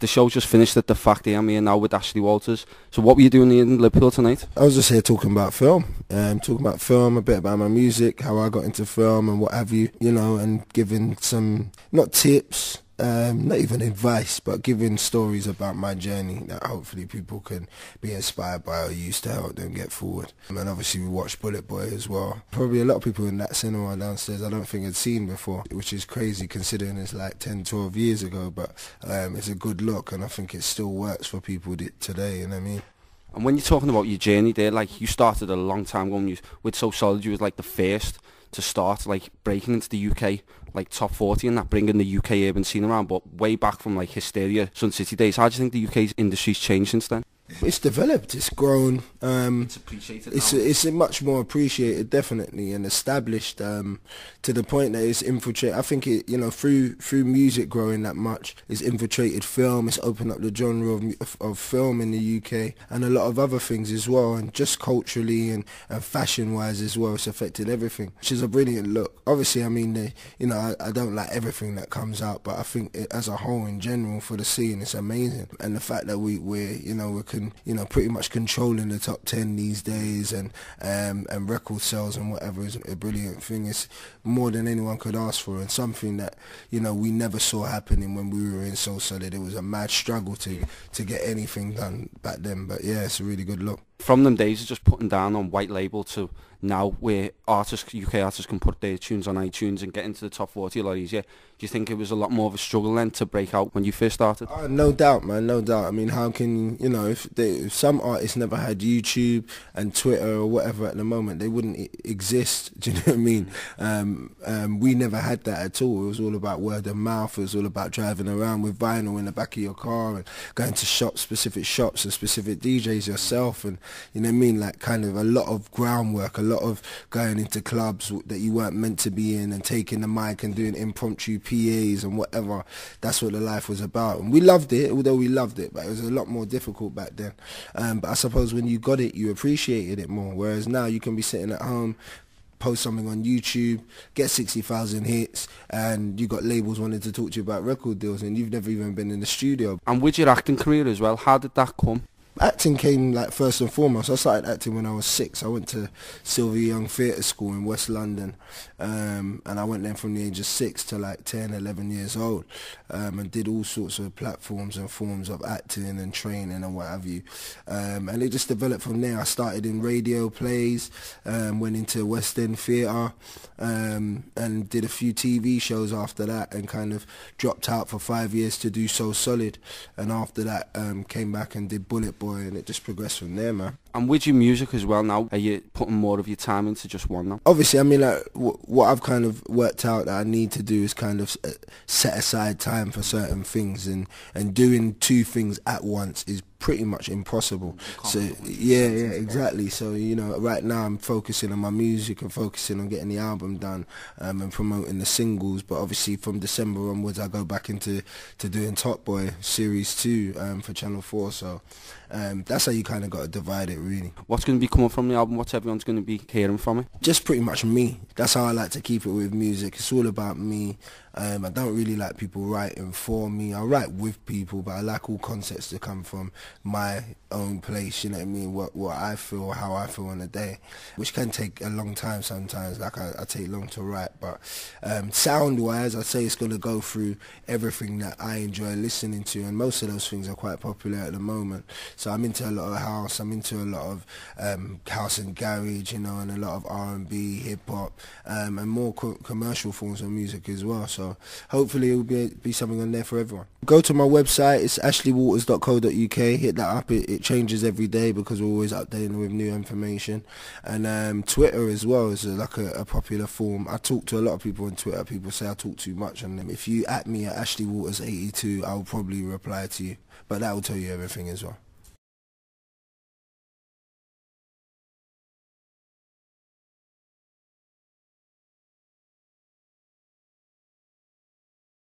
The show just finished at the Factory. I'm here now with Ashley Walters. So what were you doing in Liverpool tonight? I was just here talking about film, a bit about my music, how I got into film and what have you, you know, and giving some, not tips, not even advice, but giving stories about my journey that hopefully people can be inspired by or use to help them get forward. And obviously we watched Bullet Boy as well. Probably a lot of people in that cinema downstairs I don't think had seen before, which is crazy considering it's like 10, 12 years ago, but it's a good look and I think it still works for people today, you know what I mean? And when you're talking about your journey there, like you started a long time ago with So Solid, you was like the first to start like breaking into the UK, like top 40 and that, bringing the UK urban scene around, but way back from like Hysteria, Sun City days. How do you think the UK's industry's changed since then? It's developed, it's grown. It's appreciated now. It's much more appreciated, definitely, and established to the point that it's infiltrated. I think it, you know, through music growing that much, it's infiltrated film. It's opened up the genre of film in the UK and a lot of other things as well, and just culturally and fashion-wise as well. It's affected everything, which is a brilliant look. Obviously, I mean, you know, I don't like everything that comes out, but I think as a whole, in general, for the scene, it's amazing. And the fact that we're pretty much controlling the top 10 these days and record sales and whatever is a brilliant thing. It's more than anyone could ask for, and something that, you know, we never saw happening when we were in So Solid. It was a mad struggle to get anything done back then, but yeah, it's a really good look. From them days of just putting down on white label to now where UK artists can put their tunes on iTunes and get into the top 40 a lot easier, do you think it was a lot more of a struggle then to break out when you first started? No doubt, man, no doubt. I mean, how can, you know, if some artists never had YouTube and Twitter or whatever at the moment, they wouldn't exist, do you know what I mean? We never had that at all. It was all about word of mouth. It was all about driving around with vinyl in the back of your car and going to specific shops and specific DJs yourself, and, you know what I mean, like kind of a lot of groundwork, a lot of going into clubs that you weren't meant to be in and taking the mic and doing impromptu PAs and whatever. That's what the life was about, and we loved it, although we loved it, but it was a lot more difficult back then. But I suppose when you got it, you appreciated it more, whereas now you can be sitting at home, post something on YouTube, get 60,000 hits, and you got labels wanting to talk to you about record deals, and you've never even been in the studio. And with your acting career as well, how did that come? Acting came like first and foremost. I started acting when I was 6. I went to Sylvia Young Theatre School in West London, and I went there from the age of 6 to like 10, 11 years old, and did all sorts of platforms and forms of acting and training and what have you, and it just developed from there. I started in radio plays, went into West End Theatre, and did a few TV shows after that, and kind of dropped out for 5 years to do So Solid, and after that came back and did Bullet Boy, and it just progressed from there, man. And with your music as well now, are you putting more of your time into just one now? Obviously, I mean, like, what I've kind of worked out that I need to do is kind of set aside time for certain things, and doing 2 things at once is pretty much impossible. So yeah, exactly. So, you know, right now I'm focusing on my music and focusing on getting the album done, and promoting the singles. But obviously from December onwards I go back into doing Top Boy Series 2 for Channel 4. So that's how you kind of got to divide it, really. What's going to be coming from the album? What's everyone's going to be hearing from it? Just pretty much me. That's how I like to keep it with music. It's all about me. I don't really like people writing for me. I write with people, but I like all concepts to come from my own place, you know what I mean, what I feel, how I feel on a day, which can take a long time sometimes. Like I take long to write, but sound wise I'd say it's going to go through everything that I enjoy listening to, and most of those things are quite popular at the moment. So I'm into a lot of house, I'm into a lot of house and garage, you know, and a lot of R&B, hip-hop, and more commercial forms of music as well. So hopefully it will be something on there for everyone. Go to my website, it's ashleywalters.co.uk, hit that up. It changes every day because we're always updating with new information. And Twitter as well is like a popular form. I talk to a lot of people on Twitter. People say I talk too much, and if you at me at ashleywalters82, I'll probably reply to you, but that will tell you everything as well.